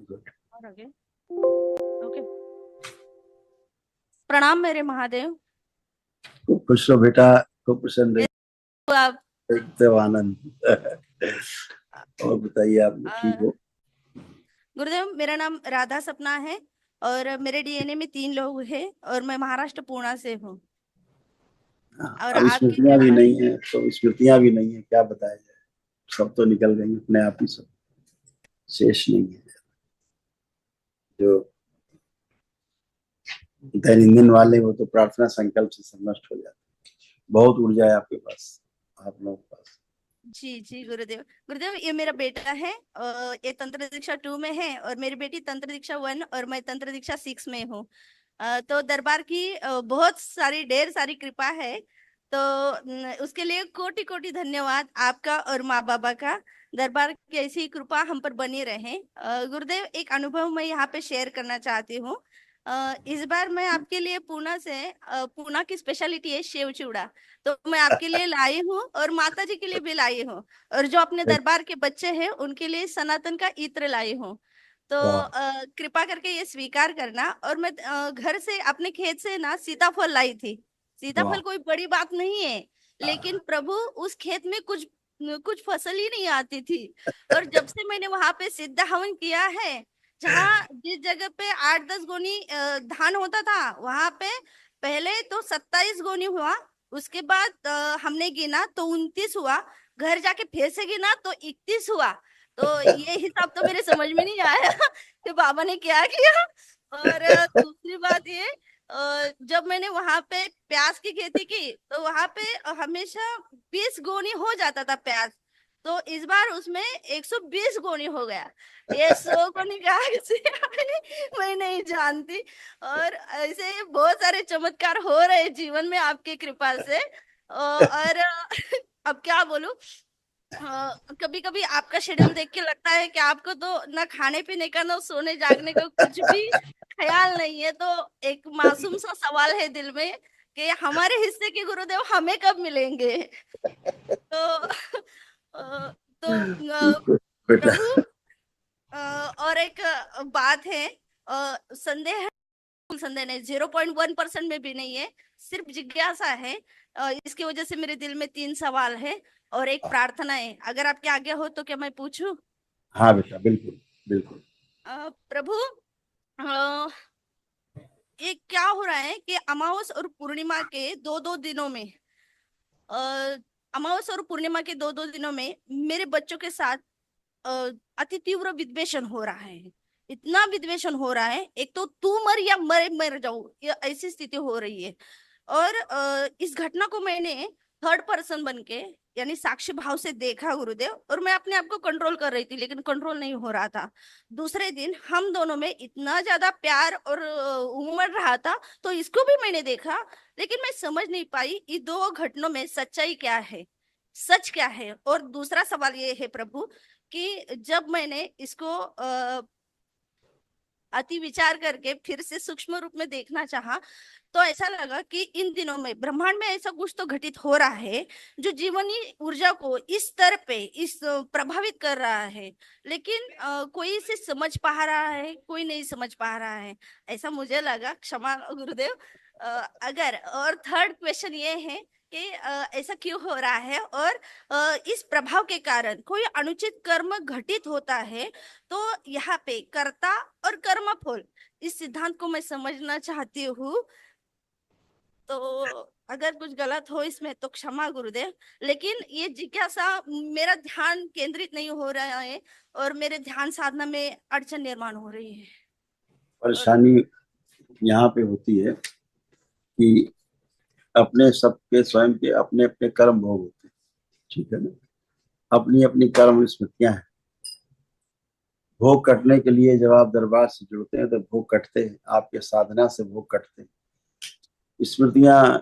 Good. और आगे। Okay. प्रणाम मेरे महादेव। खूब खुश रहो बेटा, खूब प्रसन्न तो आप रहो, एकदम आनंद। और बताइए, आप ठीक अ, हो? गुरुदेव, मेरा नाम राधा सपना है और मेरे डीएनए में 3 लोग हैं और मैं महाराष्ट्र पुणे से हूँ। हाँ, और अब आपकी स्मृतियां भी कृपा। नहीं है तो स्मृतियां भी नहीं है, क्या बताया जाए। सब तो निकल गई अपने आप ही, सब शेष नहीं है। जो दैनंदिन वाले वो तो प्रार्थना संकल्प से सब नष्ट हो जाते। बहुत ऊर्जा है आपके पास, आप लोगों के पास। जी जी गुरुदेव। गुरुदेव, ये मेरा बेटा है, ये तंत्र दीक्षा 2 में है और मेरी बेटी तंत्र दीक्षा 1 और मैं तंत्र दीक्षा 6 में हूँ। तो दरबार की बहुत सारी ढेर सारी कृपा है। तो उसके लिए कोटि कोटि धन्यवाद आपका और माँ बाबा का। दरबार की ऐसी कृपा हम पर बनी रहे। गुरुदेव, एक अनुभव मैं यहाँ पे शेयर करना चाहती हूँ। इस बार मैं आपके लिए पुणे से, पुणे की स्पेशलिटी है सेव चिवड़ा। तो मैं आपके लिए लाई हूँ और माता जी के लिए भी लाई हूँ। और जो अपने दरबार के बच्चे हैं उनके लिए सनातन का इत्र लाई हूँ। तो वाह कृपा करके ये स्वीकार करना। और मैं घर से अपने खेत से ना सीताफल लाई थी। सीताफल वाह। कोई बड़ी बात नहीं है, लेकिन प्रभु उस खेत में कुछ कुछ फसल ही नहीं आती थी। और जब से मैंने वहां पे सिद्ध हवन किया है, जहाँ जिस जगह पे 8-10 गोनी धान होता था, वहां पे पहले तो 27 गोनी हुआ। उसके बाद हमने गिना तो 29 हुआ। घर जाके फिर से गिना तो 31 हुआ। तो ये हिसाब तो मेरे समझ में नहीं आया कि बाबा ने क्या किया। और दूसरी बात ये, जब मैंने वहां पे प्याज की खेती की तो वहां पे हमेशा 20 गोनी हो जाता था प्याज। तो इस बार उसमें 120 गोनी हो गया। ये 100 गोनी कहाँ से आए मैं नहीं जानती। और ऐसे बहुत सारे चमत्कार हो रहे जीवन में आपकी कृपा से। और अब क्या बोलूं। कभी कभी आपका शेड्यूल देख के लगता है कि आपको तो ना खाने पीने का ना सोने जागने का कुछ भी ख्याल नहीं है। तो एक मासूम सा सवाल है दिल में कि हमारे हिस्से के गुरुदेव हमें कब मिलेंगे। तो बेटा। प्रभु, और एक बात है। संदेह है, संदेह नहीं, 0.1% में भी नहीं है, सिर्फ जिज्ञासा है। इसकी वजह से मेरे दिल में 3 सवाल है और एक प्रार्थना है। अगर आपके आज्ञा हो तो क्या मैं पूछूं? हाँ बेटा, बिल्कुल बिल्कुल। प्रभु, अ, ये क्या हो रहा है कि अमावस और पूर्णिमा के दो दो दिनों में, अ, अमावस और पूर्णिमा के दो दो दिनों में मेरे बच्चों के साथ अ, अति तीव्र विद्वेषण हो रहा है। इतना विद्वेषण हो रहा है, एक तो तू मर या मर मर जाऊं, ये ऐसी स्थिति हो रही है। और इस घटना को मैंने थर्ड पर्सन बन के, यानी साक्षी भाव से देखा गुरुदेव। और मैं अपने आप को कंट्रोल कर रही थी लेकिन कंट्रोल नहीं हो रहा था। दूसरे दिन हम दोनों में इतना ज्यादा प्यार और उमड़ रहा था, तो इसको भी मैंने देखा। लेकिन मैं समझ नहीं पाई इन दो घटनाओं में सच्चाई क्या है, सच क्या है। और दूसरा सवाल ये है प्रभु कि जब मैंने इसको अति विचार करके फिर से सूक्ष्म रूप में देखना चाहा, तो ऐसा लगा कि इन दिनों में ब्रह्मांड में ऐसा कुछ तो घटित हो रहा है जो जीवनी ऊर्जा को इस स्तर पे प्रभावित कर रहा है। लेकिन कोई इसे समझ पा रहा है, कोई नहीं समझ पा रहा है, ऐसा मुझे लगा। क्षमा गुरुदेव। अगर और थर्ड क्वेश्चन ये है कि ऐसा क्यों हो रहा है, और इस प्रभाव के कारण कोई अनुचित कर्म घटित होता है, तो यहाँ पे कर्ता और कर्म फल, इस सिद्धांत को मैं समझना चाहती हूँ। तो अगर कुछ गलत हो इसमें तो क्षमा गुरुदेव। लेकिन ये जिज्ञासा, मेरा ध्यान केंद्रित नहीं हो रहा है और मेरे ध्यान साधना में अड़चन निर्माण हो रही है। और परेशानी यहाँ पे होती है कि अपने सबके स्वयं के अपने अपने कर्म भोग होते हैं, ठीक है ना। अपनी अपनी कर्म स्मृतियां हैं। भोग कटने के लिए जब आप दरबार से जुड़ते हैं तो भोग कटते हैं, आपके साधना से भोग कटते हैं। स्मृतियां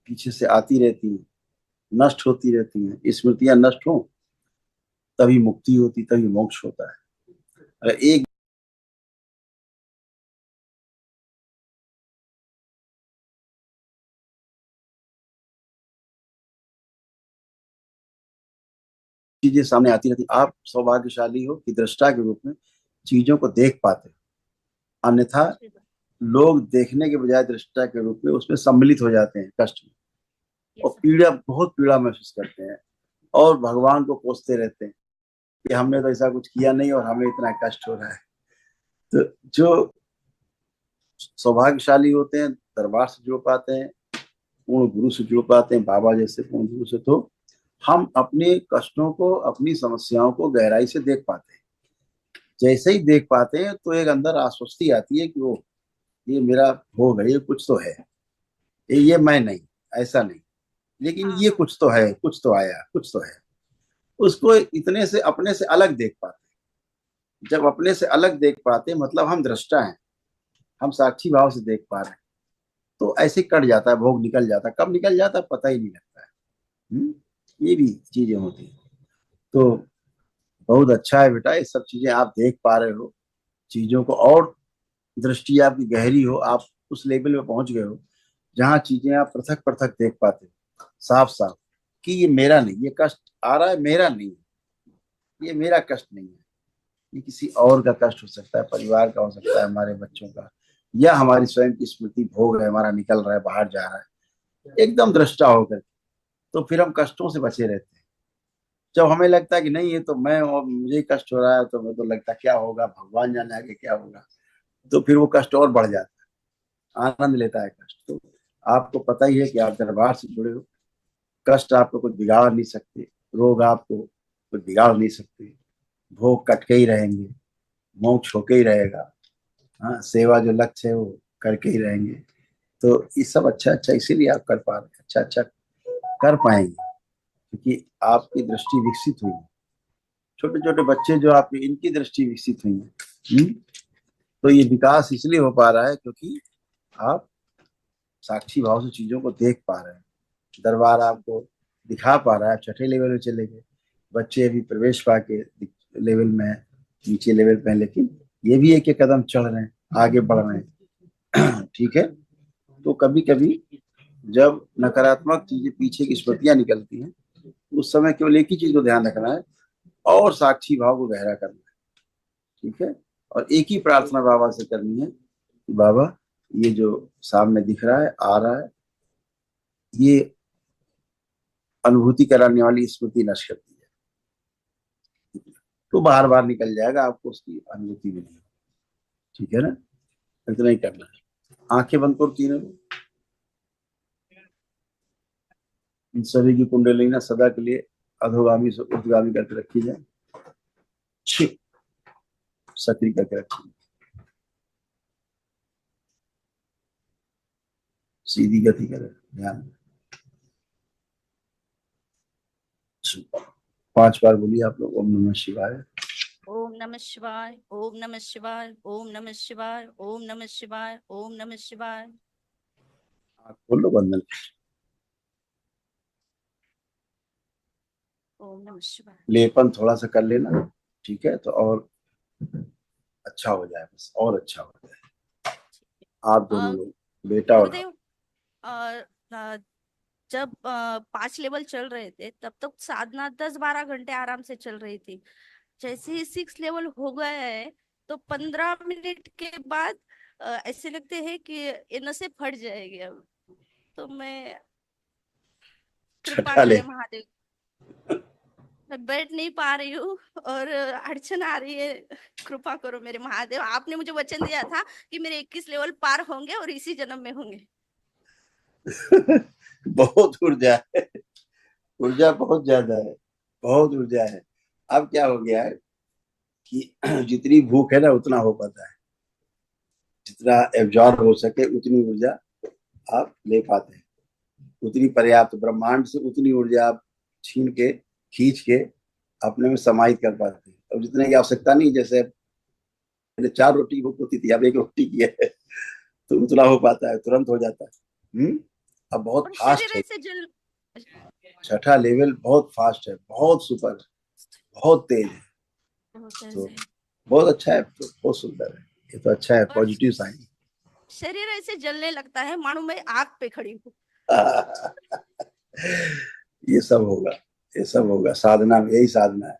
पीछे से आती रहती हैं, नष्ट होती रहती हैं। स्मृतियां नष्ट हो तभी मुक्ति होती, तभी मोक्ष होता है। अगर एक चीजें सामने आती रहती, आप सौभाग्यशाली हो कि दृष्टा के रूप में चीजों को देख पाते हो। अन्यथा लोग देखने के बजाय दृष्टा के रूप में उसमें सम्मिलित हो जाते हैं कष्ट में, और पीड़ा, बहुत पीड़ा महसूस करते हैं, और भगवान को कोसते रहते हैं कि हमने तो ऐसा कुछ किया नहीं और हमें इतना कष्ट हो रहा है। तो जो सौभाग्यशाली होते हैं, दरबार से जुड़ पाते हैं, पूर्ण गुरु से जुड़ पाते हैं, बाबा जैसे पूर्ण गुरु से, तो हम अपने कष्टों को, अपनी समस्याओं को गहराई से देख पाते हैं। जैसे ही देख पाते हैं तो एक अंदर आश्वस्ति आती है कि वो, ये मेरा होगा, ये कुछ तो है, ये मैं नहीं, ऐसा नहीं, लेकिन हाँ ये हाँ कुछ तो है, कुछ तो आया, कुछ तो है। उसको इतने से अपने से अलग देख पाते हैं। जब अपने से अलग देख पाते हैं मतलब हम दृष्टा हैं, हम साक्षी भाव से देख पा रहे हैं, तो ऐसे कट जाता है, भोग निकल जाता है, कब निकल जाता है पता ही नहीं लगता है। ये भी चीजें होती हैं। तो बहुत अच्छा है बेटा, ये सब चीजें आप देख पा रहे हो चीजों को, और दृष्टि आपकी गहरी हो, आप उस लेवल में पहुंच गए हो जहाँ चीजें आप पृथक पृथक देख पाते हो, साफ साफ, कि ये मेरा नहीं, ये कष्ट आ रहा है मेरा नहीं है, ये मेरा कष्ट नहीं है, ये किसी और का कष्ट हो सकता है, परिवार का हो सकता है, हमारे बच्चों का, या हमारी स्वयं की स्मृति भोग है, हमारा निकल रहा है, बाहर जा रहा है, एकदम दृष्टा होकर। तो फिर हम कष्टों से बचे रहते हैं। जब हमें लगता है कि नहीं ये तो मैं, और मुझे ही कष्ट हो रहा है, तो मैं तो लगता है क्या होगा, भगवान जाने आगे क्या होगा, तो फिर वो कष्ट और बढ़ जाता है, आनंद लेता है कष्ट। तो आपको पता ही है कि आप दरबार से जुड़े हो, कष्ट आपको कुछ बिगाड़ नहीं सकते, रोग आपको कुछ बिगाड़ नहीं सकते, भोग कटके ही रहेंगे, मोक्ष होके ही रहेगा, हाँ, सेवा जो लक्ष्य है वो करके ही रहेंगे। तो ये सब अच्छा अच्छा इसीलिए आप कर पा रहे हैं, अच्छा अच्छा कर पाएंगे, क्योंकि आपकी दृष्टि विकसित हुई है। छोटे छोटे बच्चे जो आपकी, इनकी दृष्टि विकसित हुई है। तो ये विकास इसलिए हो पा रहा है क्योंकि आप साक्षी भाव से चीजों को देख पा रहे हैं, दरबार आपको दिखा पा रहा है। छठे लेवल में चले गए बच्चे, अभी प्रवेश पा के लेवल में है, नीचे लेवल पे है, लेकिन ये भी एक एक कदम चढ़ रहे हैं, आगे बढ़ रहे हैं। ठीक है। तो कभी कभी जब नकारात्मक चीजें, पीछे की स्मृतियां निकलती हैं, उस समय केवल एक ही चीज को ध्यान रखना है, और साक्षी भाव को गहरा करना है। ठीक है। और एक ही प्रार्थना बाबा से करनी है कि बाबा, ये जो सामने दिख रहा है, आ रहा है, ये अनुभूति कराने वाली स्मृति नष्ट कर दी है, तो बार बार निकल जाएगा, आपको उसकी अनुभूति भी नहीं होगी। ठीक है ना। इतना ही करना है। आंखें बंद करो तीनों। इन सभी की कुंडली ना सदा के लिए अधोगामी से ऊर्ध्वगामी करके रखी जाए, सक्रिय करके रखी, सीधी गति करे, ध्यान। 5 बार बोलिए आप लोग, ओम नमः शिवाय। ओम नमः शिवाय, ओम नमः शिवाय, ओम नमः शिवाय, ओम नमः शिवाय, ओम नमः शिवाय। आँख खोल लो, बंधन। ओम नमः शिवाय। लेपन थोड़ा सा कर लेना, ठीक है, तो और अच्छा हो जाए, बस और अच्छा हो जाए। आप दोनों लोग, बेटा और आप। गुरुदेव, अ, जब 5 लेवल चल रहे थे तब तक साधना 10-12 घंटे आराम से चल रही थी। जैसे ही 6 लेवल हो गया है तो 15 मिनट के बाद ऐसे लगते हैं कि ये नसें फट जाएगी अब। तो मैं, कृपा छठा ले। करें महादेव, मैं बैठ नहीं पा रही हूँ और अड़चन आ रही है। कृपा करो मेरे महादेव, आपने मुझे वचन दिया था कि मेरे 21 लेवल पार होंगे और इसी जन्म में होंगे। बहुत ऊर्जा है, ऊर्जा बहुत ज्यादा है, बहुत ऊर्जा है। अब क्या हो गया है कि जितनी भूख है ना उतना हो पाता है, जितना एब्जॉर्ब हो सके उतनी ऊर्जा आप ले पाते हैं, उतनी पर्याप्त, ब्रह्मांड से उतनी ऊर्जा आप छीन के, खींच के अपने में समाहित कर पाते हैं। अब जितने की आवश्यकता नहीं, जैसे पहले 4 रोटी भूख होती थी, अब 1 रोटी की है, तो उतना हो पाता है, तुरंत हो जाता है। अब बहुत और फास्ट शरीर है। ऐसे जल। छठा लेवल बहुत फास्ट है, बहुत सुपर, बहुत तेज है। बहुत तो ऐसे। बहुत अच्छा है, तो बहुत सुंदर है। ये तो अच्छा है, और पॉजिटिव साइन। शरीर ऐसे जलने लगता है मानो मैं आग पे खड़ी हूँ। ये सब होगा, ये सब होगा, साधना में यही साधना है।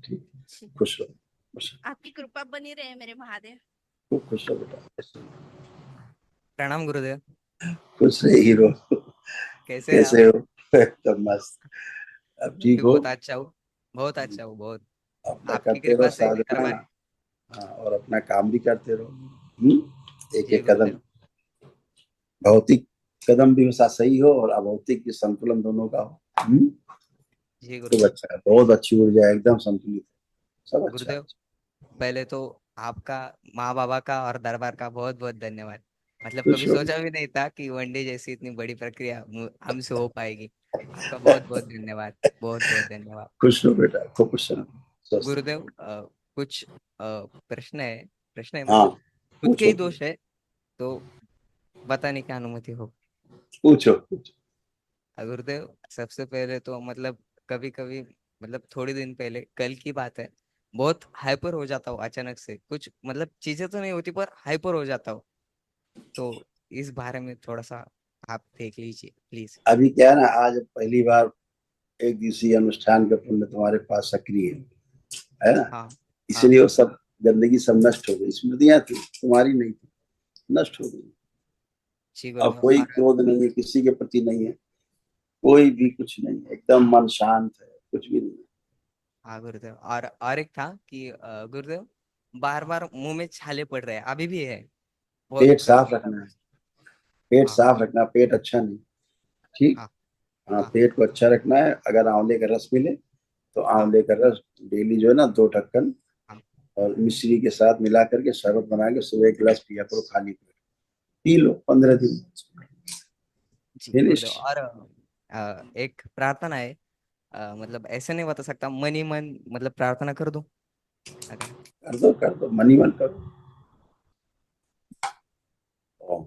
ठीक। खुश रहो। आपकी कृपा बनी रहे मेरे महादेव। खूब खुश रहो बेटा। प्रणाम गुरुदेव। खुश रहे हीरो। कैसे हैं आप? कैसे हो? एकदम मस्त। अब मैं ठीक भी हो? बहुत अच्छा हूँ, बहुत अच्छा हूँ, बहुत। अपना आपकी करते रहो कृपा से साधना। दरबार। हाँ, और अपना काम भी करते रहो। एक जी एक कदम। गुरुदेव। भौतिक कदम भी वैसा सही हो और अभौतिक भी संतुलन दोनों का हो। जी खूब गुरुदेव। अच्छा है, बहुत अच्छी ऊर्जा है, एकदम संतुलित है, सब अच्छा है। गुरुदेव, पहले तो आपका, माँ बाबा का और दरबार का बहुत बहुत धन्यवाद। मतलब खुश कभी हो? सोचा भी नहीं था कि वनडे जैसी इतनी बड़ी प्रक्रिया हमसे हो पाएगी। आपका बहुत बहुत धन्यवाद, बहुत बहुत धन्यवाद। खुश हो बेटा, खूब खुश अ, रहो। स्वस्थ गुरुदेव, रहो। कुछ प्रश्न है हाँ, मतलब खुद के पूछो ही दोष है, तो बताने की अनुमति हो? पूछो पूछो। गुरुदेव, सबसे पहले तो मतलब कभी कभी, मतलब थोड़े दिन पहले, कल की बात है, बहुत हाइपर हो जाता हूँ अचानक से। कुछ मतलब चीजें तो नहीं होती पर हाइपर हो जाता हूँ। तो इस बारे में थोड़ा सा आप देख लीजिए प्लीज। अभी क्या है ना, आज पहली बार एक दिवसीय अनुष्ठान का पुण्य तुम्हारे पास सक्रिय है ना, हाँ हाँ। इसलिए वो सब गंदगी सब नष्ट हो गई, स्मृतियां थी तुम्हारी नहीं थी, नष्ट हो गई। जी अब गुरुदेव। कोई और क्रोध नहीं है, किसी के प्रति नहीं है, कोई भी कुछ नहीं है, एकदम मन शांत है, कुछ भी नहीं है। हाँ गुरुदेव, और एक था कि गुरुदेव, बार बार मुंह में छाले पड़ रहे हैं, अभी भी है बहुत पेट साफ मतलब। रखना है, पेट हाँ साफ रखना, पेट अच्छा नहीं। ठीक। हाँ हाँ, हाँ पेट को अच्छा रखना है। अगर आंवले का रस मिले तो हाँ आंवले का रस डेली जो है ना, 2 ढक्कन हाँ। और मिश्री के साथ मिला करके शरबत बना के सुबह एक गिलास पिया करो, खाली पेट पी लो 15 दिन। जी फिनिश। गुरुदेव। और एक प्रार्थना है, मतलब ऐसे नहीं बता सकता, मन ही मन मतलब प्रार्थना कर दूं अगर? कर दो मनी मन करो। ओम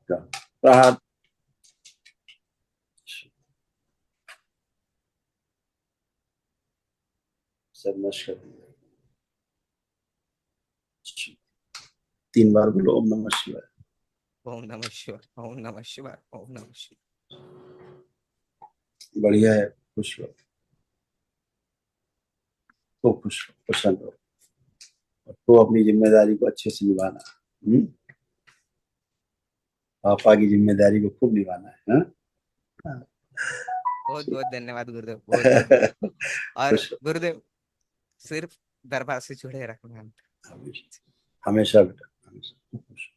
का प्रहार। सब नष्ट कर दिया। 3 बार बोलो ओम नमः शिवाय। ओम नमः शिवाय, ओम नमः शिवाय, ओम नमः शिवाय। बढ़िया है, खुश रहो, खूब खुश रहो, प्रसन्न रहो। तो अपनी जिम्मेदारी को अच्छे से निभाना। पापा की जिम्मेदारी को खूब निभाना है, हाँ? बहुत बहुत धन्यवाद गुरुदेव, बहुत बहुत धन्यवाद। और खुश गुरुदेव, सिर्फ दरबार से जुड़े रखना हम। रहो हमेशा, हमेशा बेटा, हमेशा खूब खुश।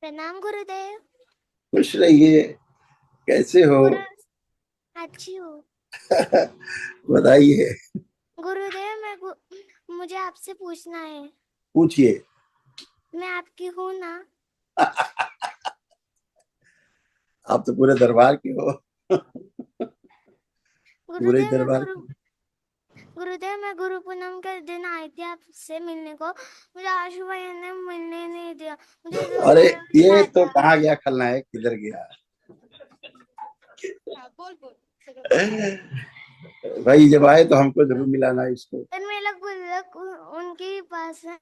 प्रणाम गुरुदेव। खुश रहिए। कैसे हो? गुरु अच्छी हूँ। बताइए। गुरुदेव, मुझे आपसे पूछना है। पूछिए। मैं आपकी हूँ ना? आप तो पूरे दरबार के हो। पूरे गुरुदेव मैं दरबार गुरु के। गुरुदेव, मैं गुरु पूनम के दिन आई थी आपसे मिलने को। मुझे आशु भैया ने मिलने नहीं दिया, मुझे अरे, रोज ये तो चिल्लाता। कहाँ गया खलनायक, किधर गया? हाँ, बोल बोल। भाई जब आए तो हमको जरूर मिलाना इसको। फिर मेरा गुल्लक उनके ही पास है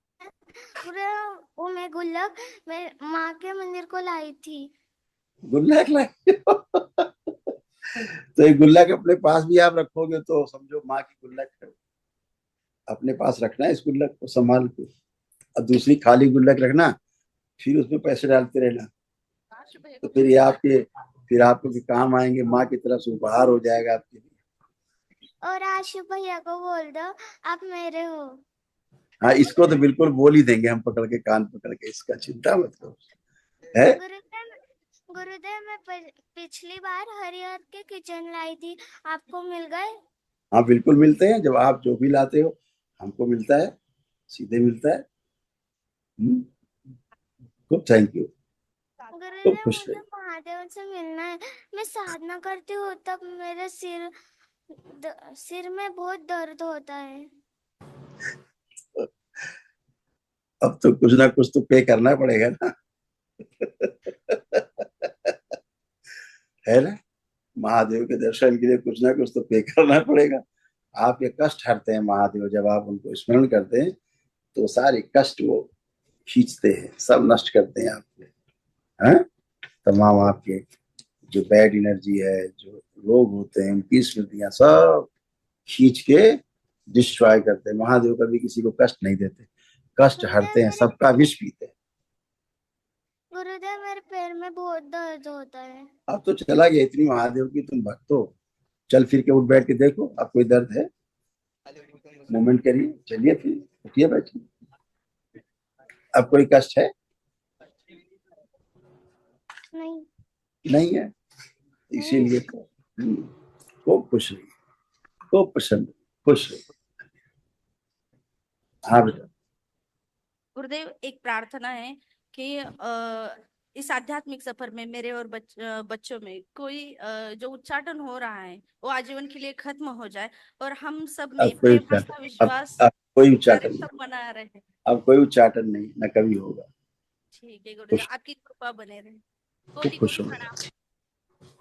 पूरा। वो मैं गुल्लक मैं माँ के मंदिर को लाई थी। गुल्लक लाए? तो ये गुल्लक अपने पास भी आप रखोगे तो समझो माँ की गुल्लक है। अपने पास रखना है इस गुल्लक को संभाल के, और दूसरी खाली गुल्लक रखना, फिर उसमें पैसे डालते रहना। तो फिर ये आपके, फिर आपको भी काम आएंगे, माँ की तरफ से उपहार हो जाएगा आपके लिए। और आशु भैया को बोल दो आप मेरे हो। हाँ, इसको तो बिल्कुल बोल ही देंगे हम, पकड़ के कान पकड़ के, इसका चिंता मत करो। है। गुरुदेव, मैं पिछली बार हरिहर के किचन लाई थी, आपको मिल गए? हाँ बिल्कुल मिलते हैं, जब आप जो भी लाते हो हमको मिलता है, सीधे मिलता है। खूब थैंक यू। खूब गुरुदेव, खुश मुझे रहिए। महादेव से मिलना है। मैं साधना करती हूँ तब मेरे सिर में बहुत दर्द होता है। अब तो कुछ ना कुछ तो पे करना पड़ेगा ना। है ना, महादेव के दर्शन के लिए कुछ ना कुछ तो पे करना पड़ेगा। आपके कष्ट हरते हैं महादेव, जब आप उनको स्मरण करते हैं तो सारे कष्ट वो खींचते हैं, सब नष्ट करते हैं आपके, हैं? तमाम आपके जो बैड एनर्जी है, जो रोग होते हैं, उनकी स्मृतियां सब खींच के डिस्ट्रॉय करते हैं। महादेव कभी किसी को कष्ट नहीं देते, कष्ट गुरुदेव हरते हैं, मेरे सबका विष पीते हैं। गुरुदेव मेरे पैर में बहुत दर्द होता है। अब तो चला गया, इतनी महादेव की तुम भक्त हो, चल फिर के उठ बैठ के देखो, अब कोई दर्द है? मूवमेंट करिए, चलिए फिर, उठिए बैठिए। अब कोई कष्ट है? नहीं। नहीं है। इसीलिए तो खूब खुश रहिए, खूब प्रसन्न, खुश रहिए। हाँ बेटा। गुरुदेव, एक प्रार्थना है कि इस आध्यात्मिक सफर में मेरे और बच्चों में कोई जो उच्चाटन हो रहा है वो आजीवन के लिए खत्म हो जाए और हम सब में अब कोई प्रेम, आस्था, उच्चाटन, विश्वास अब कोई उच्चाटन नहीं, सब बना रहे। अब कोई उच्चाटन नहीं, न कभी होगा। ठीक है गुरुदेव, खुश, आपकी कृपा बने रहे। खूब कोटि खुश कोटि हो, प्रणाम।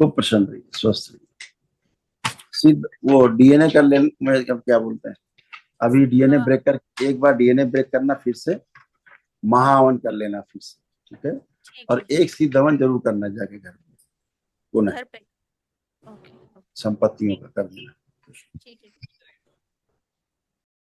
खूब प्रसन्न रहिए, स्वस्थ रहिए। सिद्ध वो डीएनए कर ले, मैं अब क्या बोलते हैं, अभी डीएनए ब्रेक कर, एक बार डीएनए ब्रेक करना, फिर से महाहवन कर लेना फिर से, ठीक है? ठीक और है एक सिद्ध हवन जरूर करना जाके घर में, पुनः घर पे। ओके। संपत्तियों का कर देना। ठीक है।